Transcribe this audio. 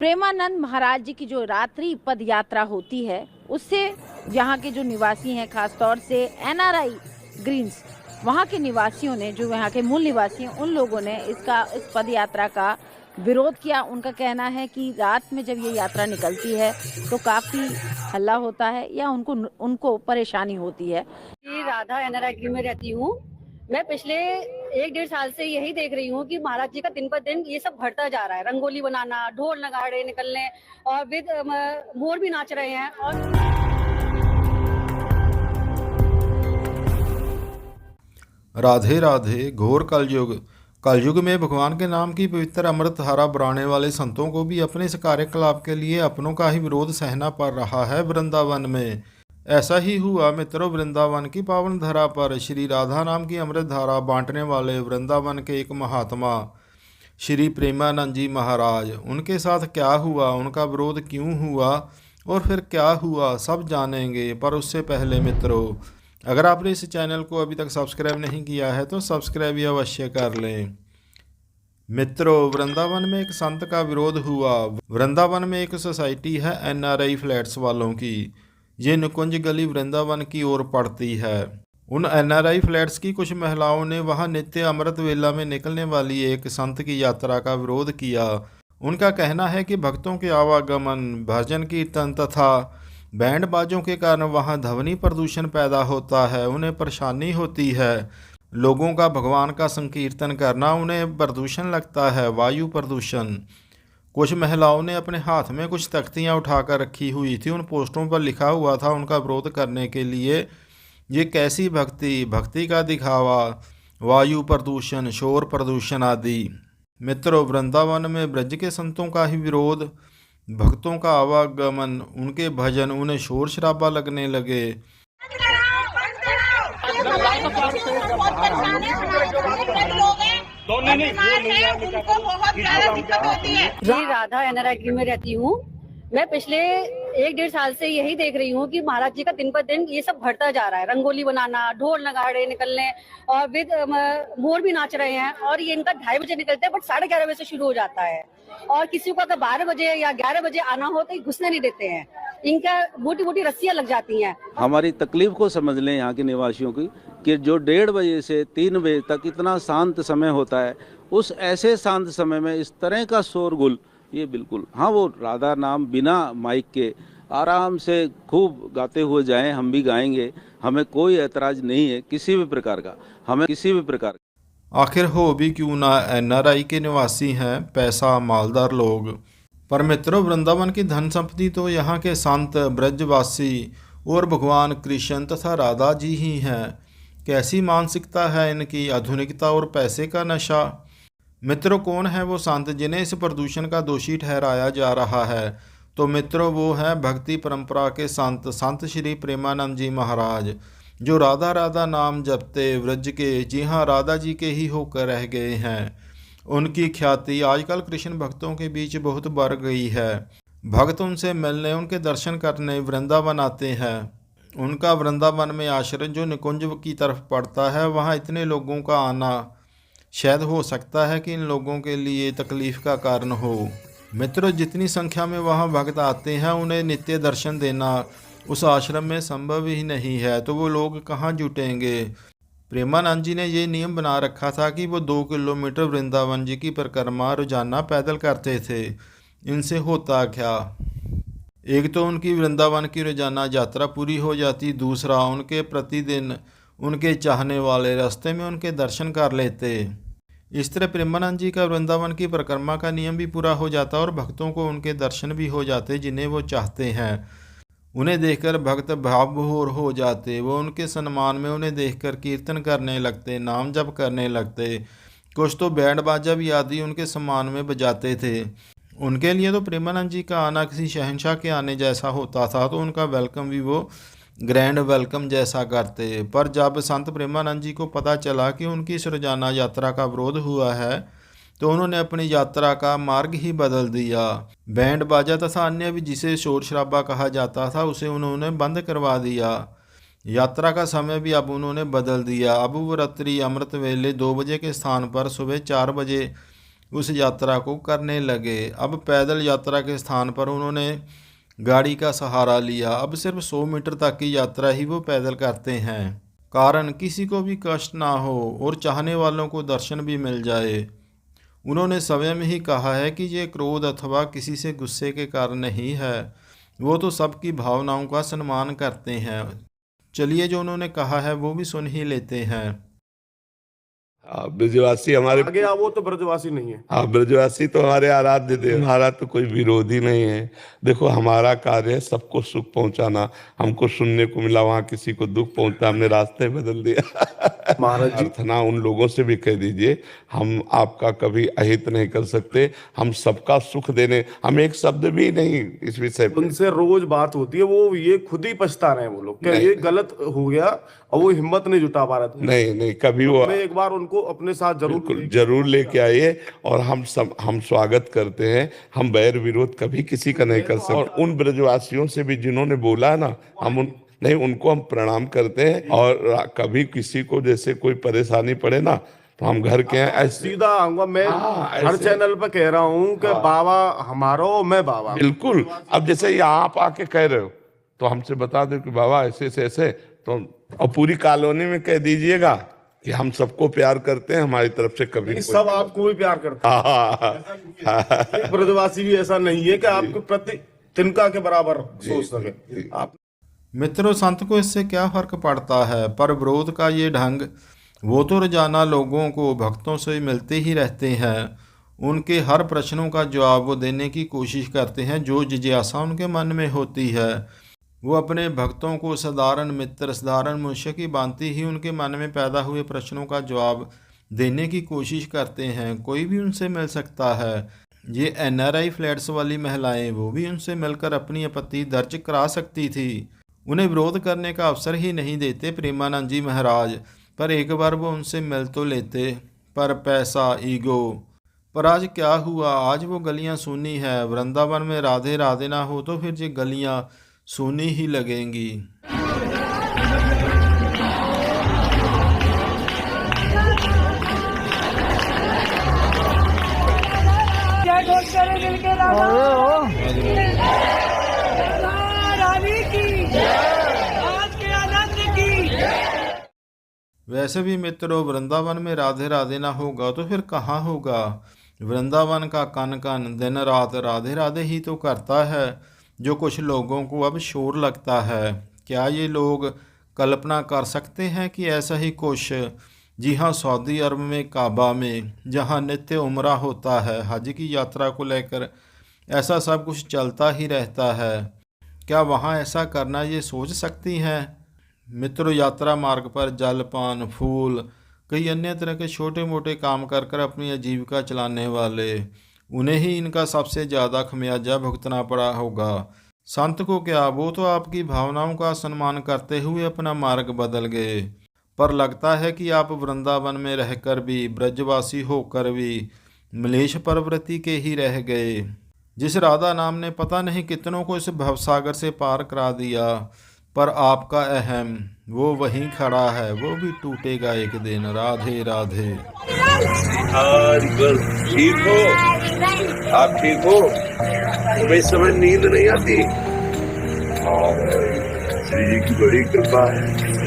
प्रेमानंद महाराज जी की जो रात्रि पद यात्रा होती है, उससे यहाँ के जो निवासी हैं, खासतौर से एनआरआई ग्रीन्स, वहाँ के निवासियों ने, जो यहाँ के मूल निवासी हैं, उन लोगों ने इस पद यात्रा का विरोध किया। उनका कहना है कि रात में जब ये यात्रा निकलती है तो काफ़ी हल्ला होता है या उनको परेशानी होती है। राधा एनआरआई में रहती हूँ। मैं पिछले 1-1.5 साल से यही देख रही हूँ कि महाराज जी का दिन पर दिन ये सब बढ़ता जा रहा है। रंगोली बनाना, ढोल नगाड़े निकलने और विद मोर भी नाच रहे हैं। और राधे राधे। घोर कलयुग में भगवान के नाम की पवित्र अमृत धारा बराने वाले संतों को भी अपने इस कार्यकलाप के लिए अपनों का ही विरोध सहना पड़ रहा है। वृंदावन में ऐसा ही हुआ मित्रों। वृंदावन की पावन धरा पर श्री राधा नाम की अमृत धारा बांटने वाले वृंदावन के एक महात्मा श्री प्रेमानंद जी महाराज, उनके साथ क्या हुआ, उनका विरोध क्यों हुआ और फिर क्या हुआ, सब जानेंगे। पर उससे पहले मित्रों, अगर आपने इस चैनल को अभी तक सब्सक्राइब नहीं किया है तो सब्सक्राइब ही अवश्य कर लें। मित्रों, वृंदावन में एक संत का विरोध हुआ। वृंदावन में एक सोसाइटी है एनआरआई फ्लैट्स वालों की। ये निकुंज गली वृंदावन की ओर पड़ती है। उन एनआरआई फ्लैट्स की कुछ महिलाओं ने वहां नित्य अमृत वेला में निकलने वाली एक संत की यात्रा का विरोध किया। उनका कहना है कि भक्तों के आवागमन, भजन कीर्तन तथा बैंड बाजों के कारण वहां ध्वनि प्रदूषण पैदा होता है, उन्हें परेशानी होती है। लोगों का भगवान का संकीर्तन करना उन्हें प्रदूषण लगता है, वायु प्रदूषण। कुछ महिलाओं ने अपने हाथ में कुछ तख्तियां उठाकर रखी हुई थी। उन पोस्टरों पर लिखा हुआ था उनका विरोध करने के लिए, ये कैसी भक्ति, भक्ति का दिखावा, वायु प्रदूषण, शोर प्रदूषण आदि। मित्रों, वृंदावन में ब्रज के संतों का ही विरोध, भक्तों का आवागमन, उनके भजन, उन्हें शोर शराबा लगने लगे। राधा एनआरआई में रहती हूँ। मैं पिछले 1-1.5 साल से यही देख रही हूँ कि महाराज जी का दिन पर दिन ये सब बढ़ता जा रहा है। रंगोली बनाना, ढोल नगाड़े निकलने और विद मोर भी नाच रहे हैं। और ये इनका 2:30 बजे निकलते हैं, बट 11:30 बजे से शुरू हो जाता है। और किसी को अगर 12 बजे या 11 बजे आना हो तो घुसने नहीं देते हैं। इनका मोटी मोटी रस्सियां लग जाती हैं। हमारी तकलीफ को समझ लें यहाँ के निवासियों की, कि जो 1:30 बजे से 3 बजे तक इतना शांत समय होता है, उस ऐसे शांत समय में इस तरह का शोरगुल, ये बिल्कुल, हाँ, वो राधा नाम बिना माइक के आराम से खूब गाते हुए जाएं, हम भी गाएंगे, हमें कोई ऐतराज नहीं है किसी भी प्रकार का, हमें किसी भी प्रकार का। आखिर हो भी क्यों ना, एनआरआई के निवासी हैं, पैसा मालदार लोग। पर मित्रों, वृंदावन की धन संपत्ति तो यहाँ के संत, ब्रजवासी और भगवान कृष्ण तथा राधा जी ही हैं। कैसी मानसिकता है इनकी, आधुनिकता और पैसे का नशा। मित्रों, कौन है वो संत जिन्हें इस प्रदूषण का दोषी ठहराया जा रहा है? तो मित्रों, वो हैं भक्ति परंपरा के संत श्री प्रेमानंद जी महाराज, जो राधा राधा नाम जपते व्रज के, जी हाँ, राधा जी के ही होकर रह गए हैं। उनकी ख्याति आजकल कृष्ण भक्तों के बीच बहुत बढ़ गई है। भक्त उनसे मिलने, उनके दर्शन करने वृंदावन आते हैं। उनका वृंदावन में आश्रम जो निकुंज की तरफ पड़ता है, वहाँ इतने लोगों का आना शायद हो सकता है कि इन लोगों के लिए तकलीफ का कारण हो। मित्रों, जितनी संख्या में वहाँ भक्त आते हैं, उन्हें नित्य दर्शन देना उस आश्रम में संभव ही नहीं है, तो वो लोग कहाँ जुटेंगे। प्रेमानंद जी ने ये नियम बना रखा था कि वो 2 किलोमीटर वृंदावन जी की परिक्रमा रोजाना पैदल करते थे। इनसे होता क्या, एक तो उनकी वृंदावन की रोजाना यात्रा पूरी हो जाती, दूसरा उनके प्रतिदिन उनके चाहने वाले रास्ते में उनके दर्शन कर लेते। इस तरह प्रेमानंद जी का वृंदावन की परिक्रमा का नियम भी पूरा हो जाता और भक्तों को उनके दर्शन भी हो जाते जिन्हें वो चाहते हैं। उन्हें देखकर भक्त भावविभोर हो जाते। वो उनके सम्मान में उन्हें देखकर कीर्तन करने लगते, नाम जप करने लगते। कुछ तो बैंड बाजा भी आदि उनके सम्मान में बजाते थे। उनके लिए तो प्रेमानंद जी का आना किसी शहंशाह के आने जैसा होता था, तो उनका वेलकम भी वो ग्रैंड वेलकम जैसा करते। पर जब संत प्रेमानंद जी को पता चला कि उनकी इस रोजाना यात्रा का विरोध हुआ है, तो उन्होंने अपनी यात्रा का मार्ग ही बदल दिया। बैंड बाजा तथा अन्य भी जिसे शोर शराबा कहा जाता था, उसे उन्होंने बंद करवा दिया। यात्रा का समय भी अब उन्होंने बदल दिया। अब वो रात्रि अमृत वेले 2 बजे के स्थान पर सुबह 4 बजे उस यात्रा को करने लगे। अब पैदल यात्रा के स्थान पर उन्होंने गाड़ी का सहारा लिया। अब सिर्फ 100 मीटर तक की यात्रा ही वो पैदल करते हैं, कारण किसी को भी कष्ट ना हो और चाहने वालों को दर्शन भी मिल जाए। उन्होंने स्वयं ही कहा है कि ये क्रोध अथवा किसी से गुस्से के कारण नहीं है, वो तो सबकी भावनाओं का सम्मान करते हैं। चलिए जो उन्होंने कहा है वो भी सुन ही लेते हैं। ब्रजवासी हमारे आगे वो तो ब्रजवासी नहीं है। हाँ, ब्रजवासी तो हमारे आराध्य देव, हमारा तो कोई विरोधी नहीं है। देखो, हमारा कार्य है सबको सुख पहुंचाना। हमको सुनने को मिला वहाँ किसी को दुख पहुंचा, हमने रास्ते बदल दिया। महाराज जी, प्रार्थना उन लोगों से भी कह दीजिए, हम आपका कभी अहित नहीं कर सकते, हम सबका सुख देने, हम एक शब्द भी नहीं इस विषय पर। उनसे रोज बात होती है, वो ये खुद ही पछता रहे हैं वो लोग, क्या ये गलत हो गया और वो हिम्मत नहीं जुटा पा रहे थे। नहीं, कभी वो एक बार उनको अपने साथ जरूर लेके आइए और हम स्वागत करते हैं। हम बैर विरोध कभी किसी का नहीं कर सकते। और उन ब्रजवासियों से भी जिन्होंने बोला ना, उनको हम प्रणाम करते हैं। और कभी किसी को जैसे कोई परेशानी पड़े ना, तो हम घर के हैं सीधा आऊंगा मैं। हर चैनल पर कह रहा हूँ कि बाबा हमारा और मैं बाबा। बिल्कुल। अब जैसे यहाँ आप आके कह रहे हो तो हमसे बता दो कि बाबा ऐसे तो, और पूरी कॉलोनी में कह दीजिएगा कि हम सबको प्यार करते हैं, हमारी तरफ से कभी सब आपको भी प्यार करते हैं। एक ब्रजवासी भी ऐसा नहीं है कि आपके प्रति तिनका के बराबर सोच सके। आप मित्रों, संत को इससे क्या फर्क पड़ता है, पर विरोध का ये ढंग वो तो रोजाना लोगों को भक्तों से मिलते ही रहते हैं। उनके हर प्रश्नों का जवाब वो देने की कोशिश करते हैं। जो जिज्ञासा उनके मन में होती है वो अपने भक्तों को साधारण मित्र, साधारण मनुष्य की भांति ही उनके मन में पैदा हुए प्रश्नों का जवाब देने की कोशिश करते हैं। कोई भी उनसे मिल सकता है। ये NRI फ्लैट्स वाली महिलाएं, वो भी उनसे मिलकर अपनी आपत्ति दर्ज करा सकती थी। उन्हें विरोध करने का अवसर ही नहीं देते प्रेमानंद जी महाराज। पर एक बार वो उनसे मिल तो लेते, पर पैसा, ईगो। पर आज क्या हुआ, आज वो गलियां सूनी है। वृंदावन में राधे राधे ना हो तो फिर ये गलियां सूनी ही लगेंगी। वैसे भी मित्रों, वृंदावन में राधे राधे ना होगा तो फिर कहाँ होगा। वृंदावन का कन कन दिन रात राधे राधे ही तो करता है। जो कुछ लोगों को अब शोर लगता है, क्या ये लोग कल्पना कर सकते हैं कि ऐसा ही कुछ, जी हाँ, सऊदी अरब में काबा में, जहाँ नित्य उम्रा होता है, हज की यात्रा को लेकर ऐसा सब कुछ चलता ही रहता है, क्या वहाँ ऐसा करना ये सोच सकती हैं। मित्रों, यात्रा मार्ग पर जलपान, फूल, कई अन्य तरह के छोटे मोटे काम कर कर अपनी आजीविका चलाने वाले, उन्हें ही इनका सबसे ज़्यादा खमियाजा भुगतना पड़ा होगा। संत को क्या, वो तो आपकी भावनाओं का सम्मान करते हुए अपना मार्ग बदल गए। पर लगता है कि आप वृंदावन में रहकर भी, ब्रजवासी होकर भी मलेश प्रवृत्ति के ही रह गए। जिस राधा नाम ने पता नहीं कितनों को इस भवसागर से पार करा दिया, पर आपका अहम वो वहीं खड़ा है, वो भी टूटेगा एक दिन। राधे राधे। ठीक हो आप? ठीक हो? तुम्हें इस समय नींद नहीं आती? श्री जी की बड़ी कृपा है।